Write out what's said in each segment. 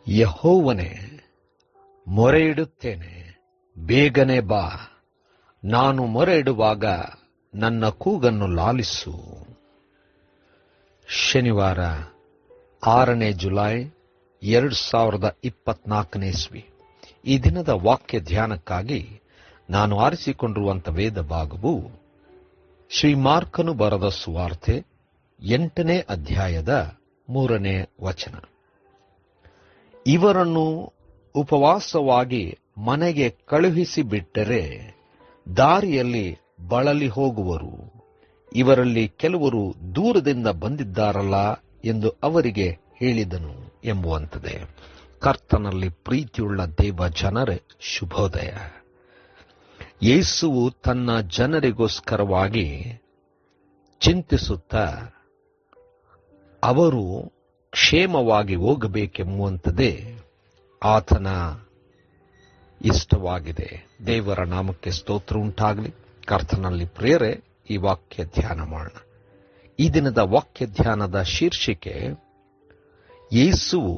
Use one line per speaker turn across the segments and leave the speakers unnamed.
ಯೆಹೋವನೇ, ಮೊರೆಯಿಡುತ್ತೇನೆ, ಬೇಗನೆ ಬಾ. ನಾನು ಮೊರೆಯಿಡುವಾಗ ನನ್ನ ಕೂಗನ್ನು ಲಾಲಿಸು. ಶನಿವಾರ 6ನೇ ಜುಲೈ 2024ನೇ ಇಸ್ವಿ. ಈ ದಿನದ ವಾಕ್ಯ ಧ್ಯಾನಕ್ಕಾಗಿ ನಾನು ಆರಿಸಿಕೊಂಡಿರುವಂಥ ವೇದ ಭಾಗವು ಶ್ರೀ ಮಾರ್ಕನು ಬರೆದ ಸುವಾರ್ತೆ 8ನೇ ಅಧ್ಯಾಯದ 3ನೇ ವಚನ. ಇವರನ್ನು ಉಪವಾಸವಾಗಿ ಮನೆಗೆ ಕಳುಹಿಸಿಬಿಟ್ಟರೆ ದಾರಿಯಲ್ಲಿ ಬಳಲಿ ಹೋಗುವರು. ಇವರಲ್ಲಿ ಕೆಲವರು ದೂರದಿಂದ ಬಂದಿದ್ದಾರಲ್ಲ ಎಂದು ಅವರಿಗೆ ಹೇಳಿದನು ಎಂಬುವಂಥದ್ದೇ. ಕರ್ತನಲ್ಲಿ ಪ್ರೀತಿಯುಳ್ಳ ದೇವ ಜನರೇ, ಶುಭೋದಯ. ಯೇಸುವು ತನ್ನ ಜನರಿಗೋಸ್ಕರವಾಗಿ ಚಿಂತಿಸುತ್ತಾ ಅವರು ಕ್ಷೇಮವಾಗಿ ಹೋಗಬೇಕೆಂಬುವಂಥದ್ದೇ ಆತನ ಇಷ್ಟವಾಗಿದೆ. ದೇವರ ನಾಮಕ್ಕೆ ಸ್ತೋತ್ರ ಉಂಟಾಗಲಿ. ಕರ್ತನಲ್ಲಿ ಪ್ರಿಯರೇ, ಈ ವಾಕ್ಯ ಧ್ಯಾನ ಮಾಡೋಣ. ಈ ದಿನದ ವಾಕ್ಯ ಧ್ಯಾನದ ಶೀರ್ಷಿಕೆ, ಯೇಸುವು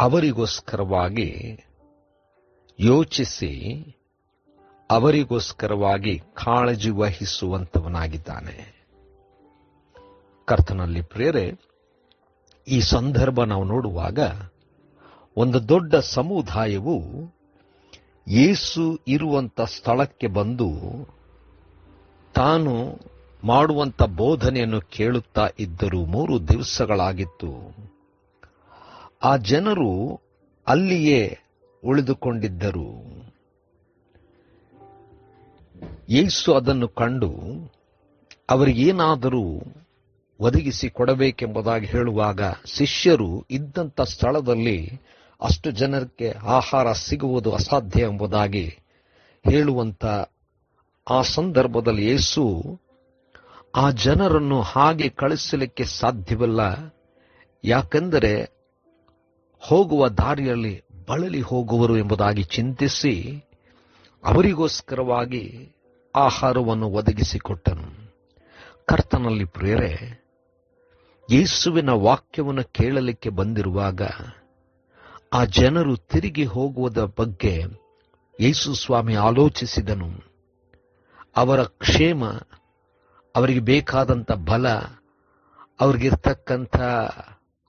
ಅವರಿಗೋಸ್ಕರವಾಗಿ ಯೋಚಿಸಿ ಅವರಿಗೋಸ್ಕರವಾಗಿ ಕಾಳಜಿ ವಹಿಸುವಂತವನಾಗಿದ್ದಾನೆ. ಕರ್ತನಲ್ಲಿ ಪ್ರಿಯರೇ, ಈ ಸಂದರ್ಭ ನಾವು ನೋಡುವಾಗ ಒಂದು ದೊಡ್ಡ ಸಮುದಾಯವು ಯೇಸು ಇರುವಂಥ ಸ್ಥಳಕ್ಕೆ ಬಂದು ತಾನು ಮಾಡುವಂಥ ಬೋಧನೆಯನ್ನು ಕೇಳುತ್ತಾ ಇದ್ದರು. 3 ದಿವಸಗಳಾಗಿತ್ತು. ಆ ಜನರು ಅಲ್ಲಿಯೇ ಉಳಿದುಕೊಂಡಿದ್ದರು. ಯೇಸು ಅದನ್ನು ಕಂಡು ಅವರಿಗೇನಾದರೂ ಒದಗಿಸಿ ಕೊಡಬೇಕೆಂಬುದಾಗಿ ಹೇಳುವಾಗ ಶಿಷ್ಯರು ಇದ್ದಂಥ ಸ್ಥಳದಲ್ಲಿ ಅಷ್ಟು ಜನರಿಗೆ ಆಹಾರ ಸಿಗುವುದು ಅಸಾಧ್ಯ ಎಂಬುದಾಗಿ ಹೇಳುವಂಥ ಆ ಸಂದರ್ಭದಲ್ಲಿ ಯೇಸು ಆ ಜನರನ್ನು ಹಾಗೆ ಕಳಿಸಲಿಕ್ಕೆ ಸಾಧ್ಯವಿಲ್ಲ. ಯಾಕೆಂದರೆ ಹೋಗುವ ದಾರಿಯಲ್ಲಿ ಬಳಲಿ ಹೋಗುವರು ಎಂಬುದಾಗಿ ಚಿಂತಿಸಿ ಅವರಿಗೋಸ್ಕರವಾಗಿ ಆಹಾರವನ್ನು ಒದಗಿಸಿಕೊಟ್ಟನು. ಕರ್ತನಲ್ಲಿ ಪ್ರಿಯರೇ, ಯೇಸುವಿನ ವಾಕ್ಯವನ್ನು ಕೇಳಲಿಕ್ಕೆ ಬಂದಿರುವಾಗ ಆ ಜನರು ತಿರುಗಿ ಹೋಗುವುದರ ಬಗ್ಗೆ ಯೇಸು ಸ್ವಾಮಿ ಆಲೋಚಿಸಿದನು. ಅವರ ಕ್ಷೇಮ, ಅವರಿಗೆ ಬೇಕಾದಂಥ ಬಲ, ಅವರಿಗಿರ್ತಕ್ಕಂಥ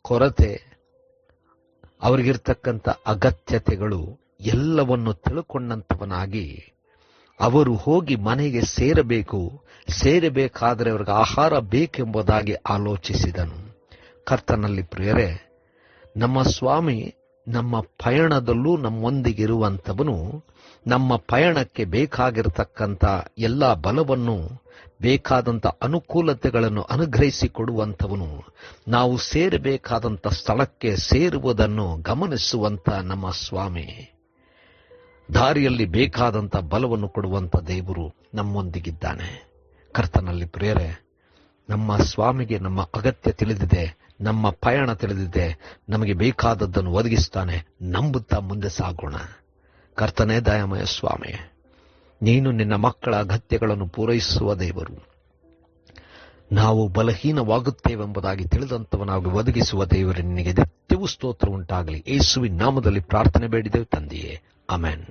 ಕೊರತೆ, ಅವರಿಗಿರ್ತಕ್ಕಂಥ ಅಗತ್ಯತೆಗಳು ಎಲ್ಲವನ್ನು ತಿಳ್ಕೊಂಡಂಥವನಾಗಿ ಅವರು ಹೋಗಿ ಮನೆಗೆ ಸೇರಬೇಕಾದರೆ ಅವರಿಗೆ ಆಹಾರ ಬೇಕೆಂಬುದಾಗಿ ಆಲೋಚಿಸಿದನು. ಕರ್ತನಲ್ಲಿ ಪ್ರಿಯರೇ, ನಮ್ಮ ಸ್ವಾಮಿ ನಮ್ಮ ಪಯಣದಲ್ಲೂ ನಮ್ಮೊಂದಿಗಿರುವಂಥವನು, ನಮ್ಮ ಪಯಣಕ್ಕೆ ಬೇಕಾಗಿರತಕ್ಕಂಥ ಎಲ್ಲ ಬಲವನ್ನು, ಬೇಕಾದಂಥ ಅನುಕೂಲತೆಗಳನ್ನು ಅನುಗ್ರಹಿಸಿಕೊಡುವಂಥವನು. ನಾವು ಸೇರಬೇಕಾದಂಥ ಸ್ಥಳಕ್ಕೆ ಸೇರುವುದನ್ನು ಗಮನಿಸುವಂಥ ನಮ್ಮ ಸ್ವಾಮಿ, ದಾರಿಯಲ್ಲಿ ಬೇಕಾದಂಥ ಬಲವನ್ನು ಕೊಡುವಂಥ ದೇವರು ನಮ್ಮೊಂದಿಗಿದ್ದಾನೆ. ಕರ್ತನಲ್ಲಿ ಪ್ರಿಯರೇ, ನಮ್ಮ ಸ್ವಾಮಿಗೆ ನಮ್ಮ ಅಗತ್ಯ ತಿಳಿದಿದೆ, ನಮ್ಮ ಪಯಣ ತಿಳಿದಿದೆ, ನಮಗೆ ಬೇಕಾದದ್ದನ್ನು ಒದಗಿಸ್ತಾನೆ. ನಂಬುತ್ತಾ ಮುಂದೆ ಸಾಗೋಣ. ಕರ್ತನೇ ದಯಾಮಯ ಸ್ವಾಮಿ, ನೀನು ನಿನ್ನ ಮಕ್ಕಳ ಅಗತ್ಯಗಳನ್ನು ಪೂರೈಸುವ ದೇವರು. ನಾವು ಬಲಹೀನವಾಗುತ್ತೇವೆಂಬುದಾಗಿ ತಿಳಿದಂಥವನಾಗಿ ಒದಗಿಸುವ ದೇವರು ನಿನಗೆ ನಿತ್ಯವೂ ಸ್ತೋತ್ರ ಉಂಟಾಗಲಿ. ಯೇಸುವಿನ ನಾಮದಲ್ಲಿ ಪ್ರಾರ್ಥನೆ ಬೇಡಿದೆವು ತಂದೆಯೇ, ಆಮೆನ್.